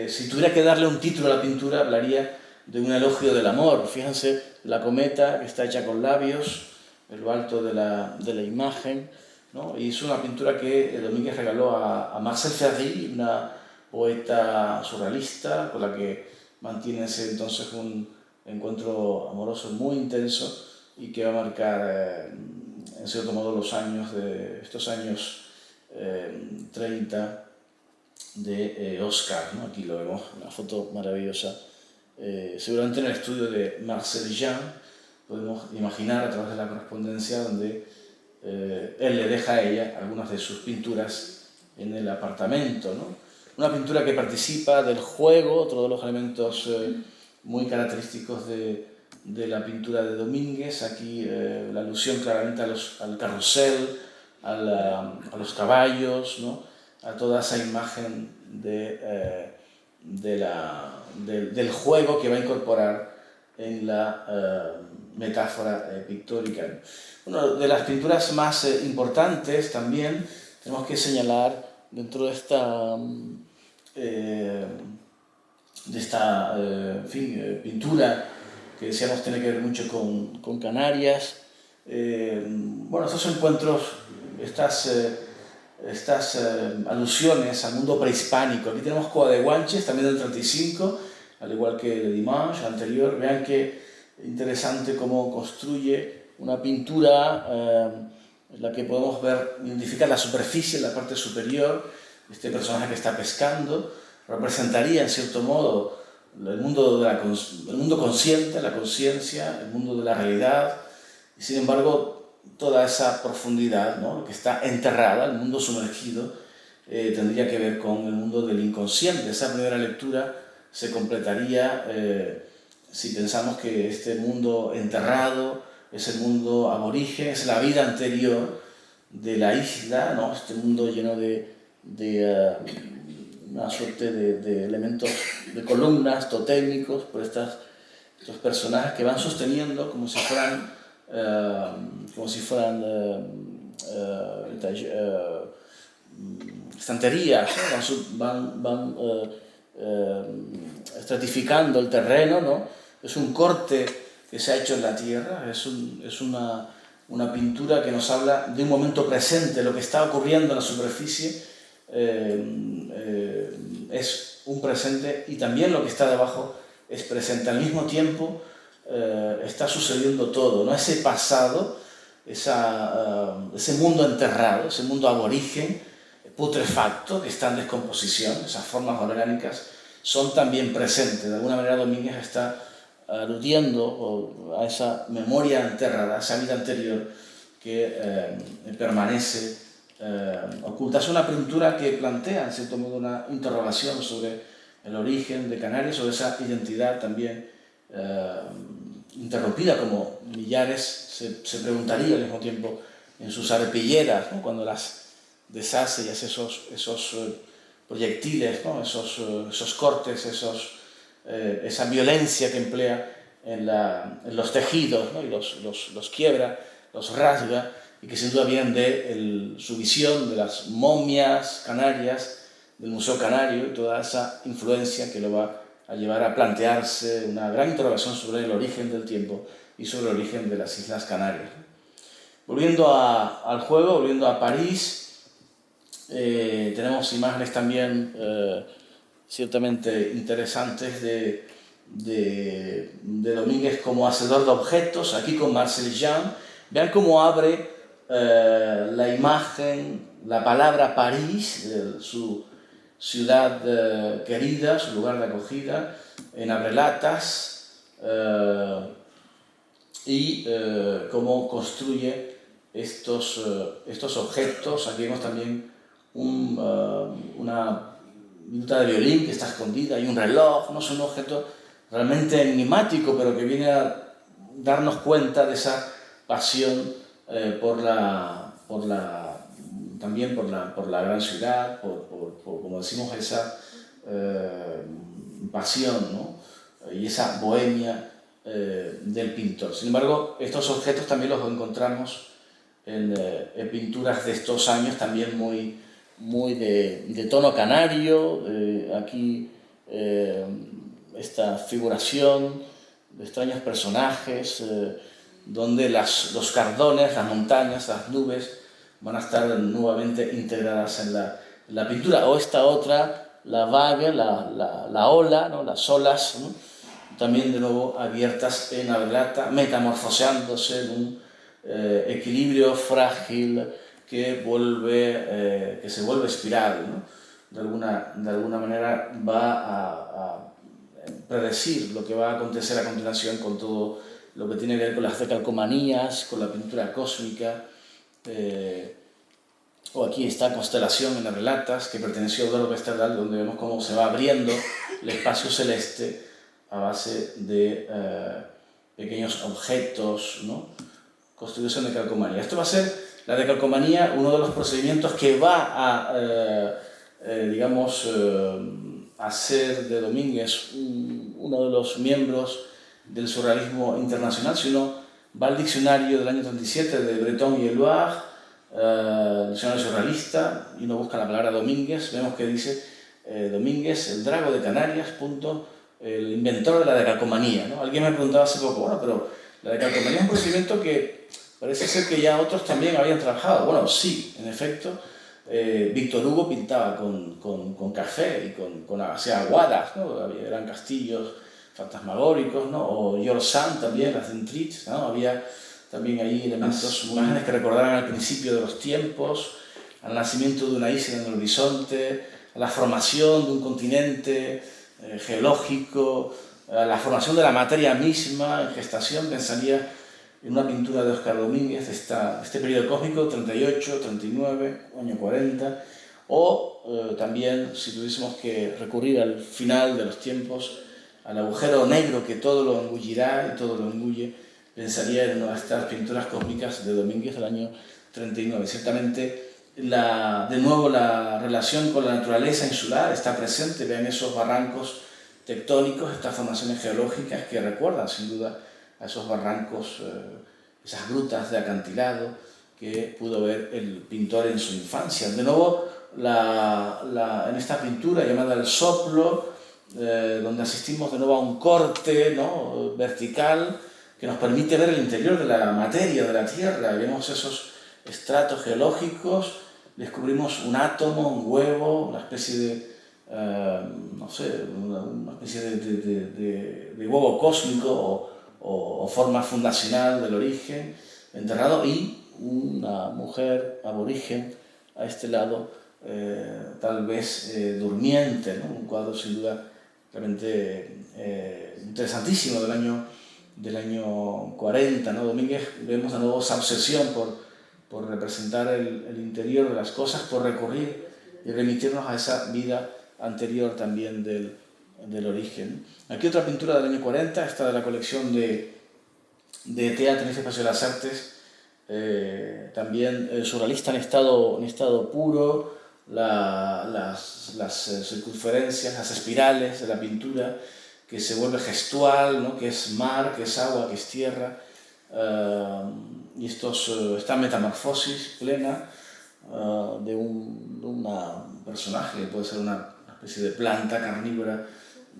si tuviera que darle un título a la pintura, hablaría de un elogio del amor. Fíjense, la cometa, que está hecha con labios, en lo alto de la imagen, ¿no? Y es una pintura que Domínguez regaló a Marcel Ferry, una poeta surrealista con la que mantiene entonces un encuentro amoroso muy intenso y que va a marcar, en cierto modo, estos años 30 de Oscar, ¿no? Aquí lo vemos, una foto maravillosa. Seguramente en el estudio de Marcel Jean podemos imaginar, a través de la correspondencia, donde él le deja a ella algunas de sus pinturas en el apartamento, ¿no? Una pintura que participa del juego, otro de los elementos muy característicos de la pintura de Domínguez. Aquí la alusión claramente al carrusel, a los caballos, ¿no? A toda esa imagen del juego que va a incorporar en la metáfora pictórica. Una de las pinturas más importantes también tenemos que señalar dentro de esta en fin, pintura que decíamos tiene que ver mucho con Canarias. Bueno, estos encuentros, estas alusiones al mundo prehispánico. Aquí tenemos Coa de Guanches, también del 35, al igual que Le Dimanche anterior. Vean qué interesante cómo construye una pintura en la que podemos identificar la superficie, la parte superior. Este personaje que está pescando representaría, en cierto modo, el mundo consciente, la conciencia, el mundo de la realidad. Y sin embargo, toda esa profundidad, ¿no? Que está enterrada, el mundo sumergido, tendría que ver con el mundo del inconsciente. Esa primera lectura se completaría si pensamos que este mundo enterrado es el mundo aborigen, es la vida anterior de la isla, ¿no? Este mundo lleno de una suerte de elementos, de columnas totémicos, por estos personajes que van sosteniendo como si fueran estanterías, ¿no? van estratificando el terreno, ¿no? Es un corte que se ha hecho en la tierra, es una pintura que nos habla de un momento presente, lo que está ocurriendo en la superficie es un presente y también lo que está debajo es presente. Al mismo tiempo está sucediendo todo, ¿no? Ese pasado, ese mundo enterrado, ese mundo aborigen, putrefacto, que está en descomposición, esas formas orgánicas son también presentes. De alguna manera Domínguez está aludiendo a esa memoria enterrada, a esa vida anterior que permanece oculta. Es una pintura que plantea, en cierto modo, una interrogación sobre el origen de Canarias, sobre esa identidad también interrumpida, como Millares se preguntaría al mismo tiempo en sus arpilleras, ¿no? Cuando las deshace y hace esos proyectiles, ¿no? esos cortes, esa violencia que emplea en los tejidos, ¿no? Y los quiebra, los rasga, y que sin duda vienen de su visión de las momias canarias, del Museo Canario, y toda esa influencia que lo va a llevar a plantearse una gran interrogación sobre el origen del tiempo y sobre el origen de las Islas Canarias. Volviendo al juego, volviendo a París, tenemos imágenes también ciertamente interesantes de Domínguez como hacedor de objetos, aquí con Marcel Jean. Vean cómo abre la imagen, la palabra París, su ciudad querida, su lugar de acogida, en abrelatas, y cómo construye estos objetos. Aquí vemos también una minuta de violín que está escondida, y un reloj. No es un objeto realmente enigmático, pero que viene a darnos cuenta de esa pasión también por la gran ciudad, como decimos, esa pasión, ¿no? Y esa bohemia del pintor. Sin embargo, estos objetos también los encontramos en pinturas de estos años, también muy de tono canario. Aquí esta figuración de extraños personajes, donde los cardones, las montañas, las nubes van a estar nuevamente integradas en la pintura. O esta otra, la vague, la ola, ¿no? Las olas, ¿no? También de nuevo abiertas en abrelata, metamorfoseándose en un equilibrio frágil que se vuelve espiral, ¿no? De alguna manera va a predecir lo que va a acontecer a continuación con todo lo que tiene que ver con las decalcomanías, con la pintura cósmica. O aquí está Constelación en abrelatas, que perteneció a Eduardo Pesterdal, donde vemos cómo se va abriendo el espacio celeste a base de pequeños objetos, ¿no? Construcción de calcomanía. Esto va a ser la decalcomanía, uno de los procedimientos que va a, hacer de Domínguez uno de los miembros del surrealismo internacional. Si uno va al diccionario del año 37 de Breton y Éluard, el diccionario surrealista, y uno busca la palabra Domínguez, vemos que dice Domínguez, el drago de Canarias, el inventor de la decalcomanía, ¿no? Alguien me preguntaba hace poco, bueno, pero la decalcomanía es un procedimiento que parece ser que ya otros también habían trabajado. Bueno, sí, en efecto, Víctor Hugo pintaba con café y con aguadas, ¿no? Eran castillos fantasmagóricos, ¿no? O George Sand también, las Dentrich, ¿no? Había también ahí elementos, imágenes que recordaran al principio de los tiempos, al nacimiento de una isla en el horizonte, a la formación de un continente geológico, a la formación de la materia misma en gestación. Pensaría en una pintura de Óscar Domínguez, este periodo cósmico, 38, 39, año 40, o también, si tuviésemos que recurrir al final de los tiempos, al agujero negro que todo lo engullirá y todo lo engulle, pensaría en una de estas pinturas cósmicas de Domínguez del año 39. Ciertamente de nuevo la relación con la naturaleza insular está presente. Vean esos barrancos tectónicos, estas formaciones geológicas que recuerdan sin duda a esos barrancos, esas grutas de acantilado que pudo ver el pintor en su infancia. De nuevo, en esta pintura llamada El Soplo, donde asistimos de nuevo a un corte, ¿no?, vertical que nos permite ver el interior de la materia, de la Tierra. Vemos esos estratos geológicos, descubrimos un átomo, un huevo, una especie de, no sé, una especie de huevo cósmico o forma fundacional del origen enterrado, y una mujer aborigen a este lado, tal vez durmiente, ¿no? Un cuadro sin duda realmente interesantísimo del año 40, ¿no? Domínguez, vemos de nuevo esa obsesión por representar el interior de las cosas, por recurrir y remitirnos a esa vida anterior también del origen. Aquí otra pintura del año 40, esta de la colección de Tea Tenerife Espacio de las Artes, también surrealista en estado puro, las circunferencias, las espirales de la pintura, que se vuelve gestual, ¿no?, que es mar, que es agua, que es tierra, y esta metamorfosis plena de un personaje que puede ser una especie de planta carnívora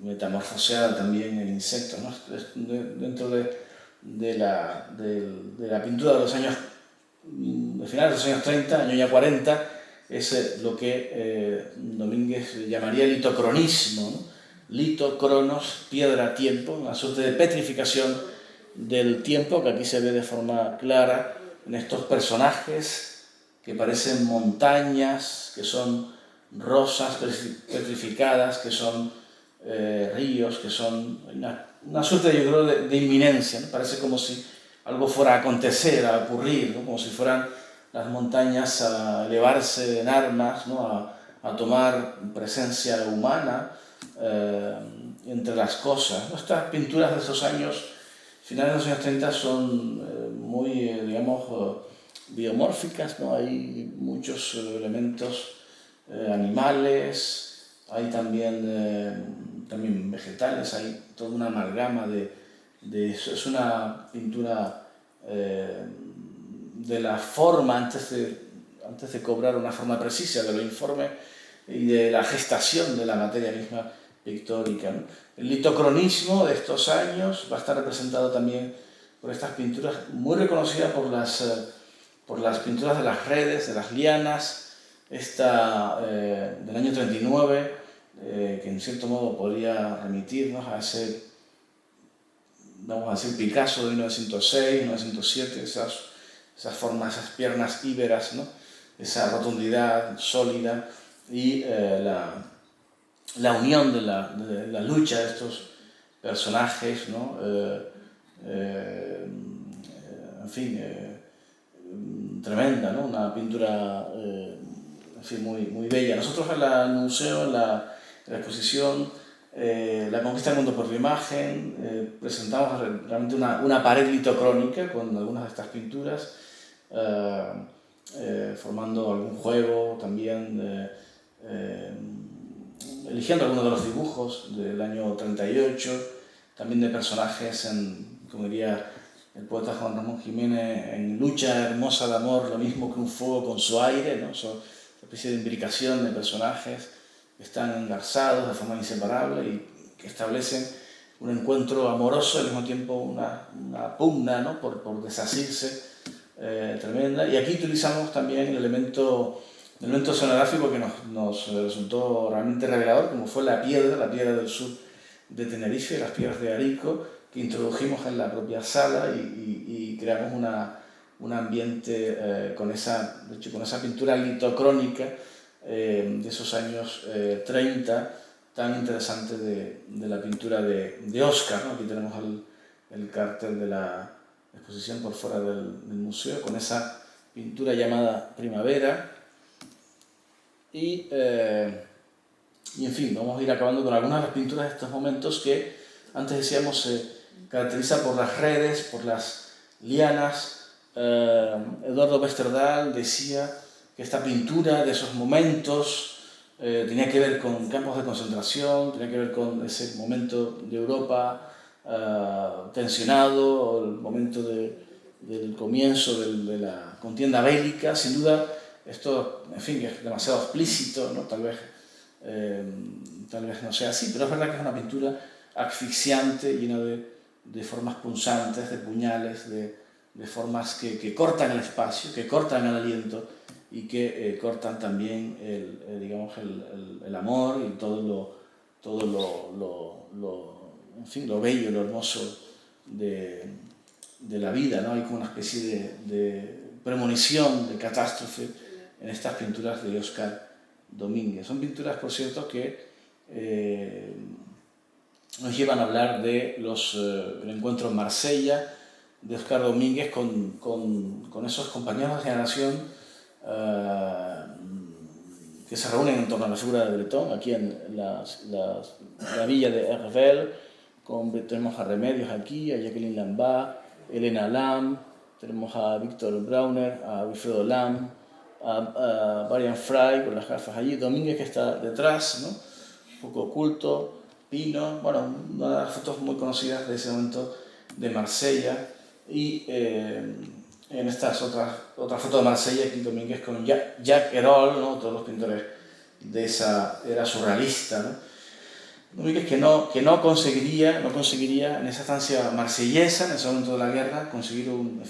metamorfoseada también en insectos, ¿no? Dentro de la pintura de los años, de finales de los años 30, año ya 40, es lo que Domínguez llamaría litocronismo, ¿no? Lito, cronos, piedra, tiempo, una suerte de petrificación del tiempo que aquí se ve de forma clara en estos personajes que parecen montañas, que son rosas petrificadas, que son ríos, que son una suerte, yo creo, de inminencia, ¿no? Parece como si algo fuera a acontecer, a ocurrir, ¿no? Como si fueran las montañas a elevarse en armas, ¿no?, a tomar presencia humana entre las cosas, ¿no? Estas pinturas de esos años, finales de los años 30, son muy, digamos, biomórficas, ¿no? Hay muchos elementos animales, hay también vegetales, hay toda una amalgama de eso. Es una pintura de la forma antes de cobrar una forma precisa, de lo informe y de la gestación de la materia misma pictórica, ¿no? El litocronismo de estos años va a estar representado también por estas pinturas muy reconocidas por las pinturas de las redes, de las lianas, esta del año 39, que en cierto modo podría remitirnos a ese, vamos a decir, Picasso de 1906, 1907, esas formas, esas piernas íberas, ¿no?, esa rotundidad sólida y la unión de la lucha de estos personajes, ¿no? En fin, tremenda, ¿no? Una pintura en fin, muy bella. Nosotros en el museo, en la exposición La conquista del mundo por la imagen, presentamos realmente una pared litocrónica con algunas de estas pinturas, formando algún juego también, eligiendo algunos de los dibujos del año 38, también de personajes, como diría el poeta Juan Ramón Jiménez, en lucha hermosa de amor, lo mismo que un fuego con su aire, ¿no? Son una especie de imbricación de personajes que están engarzados de forma inseparable y que establecen un encuentro amoroso y al mismo tiempo una pugna, ¿no?, por desasirse, tremenda. Y aquí utilizamos también el elemento escenográfico que nos resultó realmente revelador, como fue la piedra del sur de Tenerife, las piedras de Arico, que introdujimos en la propia sala y creamos un ambiente con esa pintura litocrónica de esos años 30, tan interesante de la pintura de Oscar, ¿no? Aquí tenemos el cartel de la exposición por fuera del museo, con esa pintura llamada Primavera. Y en fin, vamos a ir acabando con algunas de las pinturas de estos momentos que antes decíamos se caracteriza por las redes, por las lianas. Eduardo Westerdahl decía que esta pintura de esos momentos tenía que ver con campos de concentración, tenía que ver con ese momento de Europa tensionado, o el momento del comienzo de la contienda bélica. Sin duda, esto, en fin, es demasiado explícito, ¿no? Tal vez no sea así, pero es verdad que es una pintura asfixiante, llena de formas punzantes, de puñales, de formas que cortan el espacio, que cortan el aliento y que cortan también digamos, el amor y todo en fin, lo bello, lo hermoso de la vida, ¿no? Hay como una especie de premonición, de catástrofe en estas pinturas de Óscar Domínguez. Son pinturas, por cierto, que nos llevan a hablar de el encuentro en Marsella de Óscar Domínguez con esos compañeros de generación que se reúnen en torno a la figura de Breton, aquí en la villa de Hervel. Tenemos a Remedios aquí, a Jacqueline Lambert, Elena Lam, tenemos a Víctor Brauner, a Wilfredo Lam, a Brian Fry con las gafas allí, Domínguez que está detrás, ¿no? Un poco oculto, Pino, bueno, una de las fotos muy conocidas de ese momento de Marsella. Y en estas otras fotos de Marsella, aquí Domínguez con Jacques Herol, ¿no? Todos los pintores de esa era surrealista, ¿no? Domínguez que no conseguiría en esa estancia marsellesa, en ese momento de la guerra, conseguir un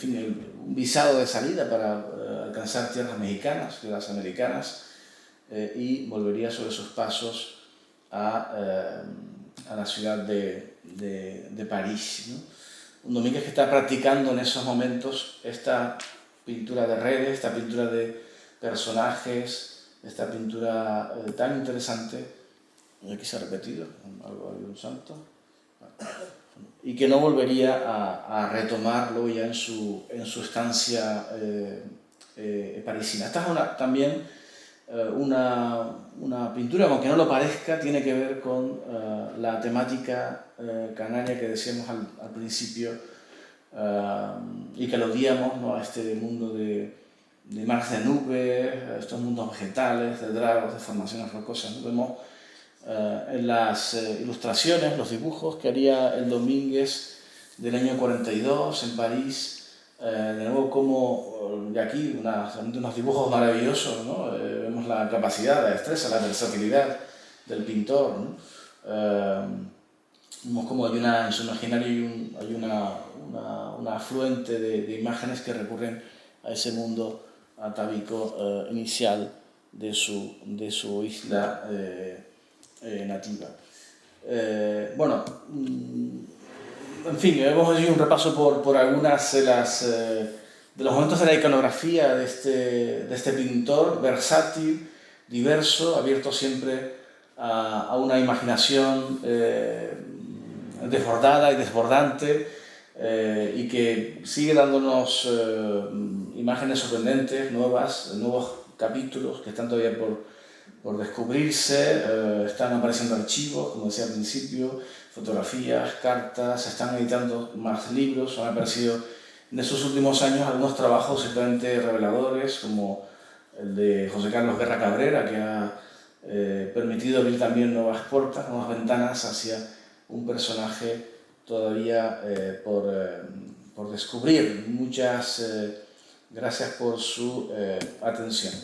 visado de salida para alcanzar tierras mexicanas, tierras americanas, y volvería sobre sus pasos a la ciudad de París, ¿no? Un Domínguez que está practicando en esos momentos esta pintura de redes, esta pintura de personajes, esta pintura tan interesante. Aquí se ha repetido, algo de un santo, y que no volvería a retomar luego ya en su estancia parisina. Esta es también una pintura, aunque no lo parezca, tiene que ver con la temática canaria que decíamos al principio, y que aludíamos, ¿no? A este mundo de mares de nubes, estos mundos vegetales, de dragos, de formaciones rocosas, ¿no? Vemos en las ilustraciones, los dibujos que haría el Domínguez del año 42 en París, de nuevo como de aquí unos dibujos maravillosos, ¿no? Vemos la capacidad, la destreza, la versatilidad del pintor, ¿no? Vemos como en su imaginario hay una afluente de imágenes que recurren a ese mundo atávico inicial de su isla nativa. Bueno, en fin, hemos hecho un repaso por algunas de los momentos de la iconografía de este pintor versátil, diverso, abierto siempre a una imaginación desbordada y desbordante, y que sigue dándonos imágenes sorprendentes, nuevos capítulos que están todavía por descubrirse. Están apareciendo archivos, como decía al principio, fotografías, cartas, se están editando más libros, han aparecido en estos últimos años algunos trabajos ciertamente reveladores, como el de José Carlos Guerra Cabrera, que ha permitido abrir también nuevas puertas, nuevas ventanas hacia un personaje todavía por descubrir. Muchas gracias por su atención.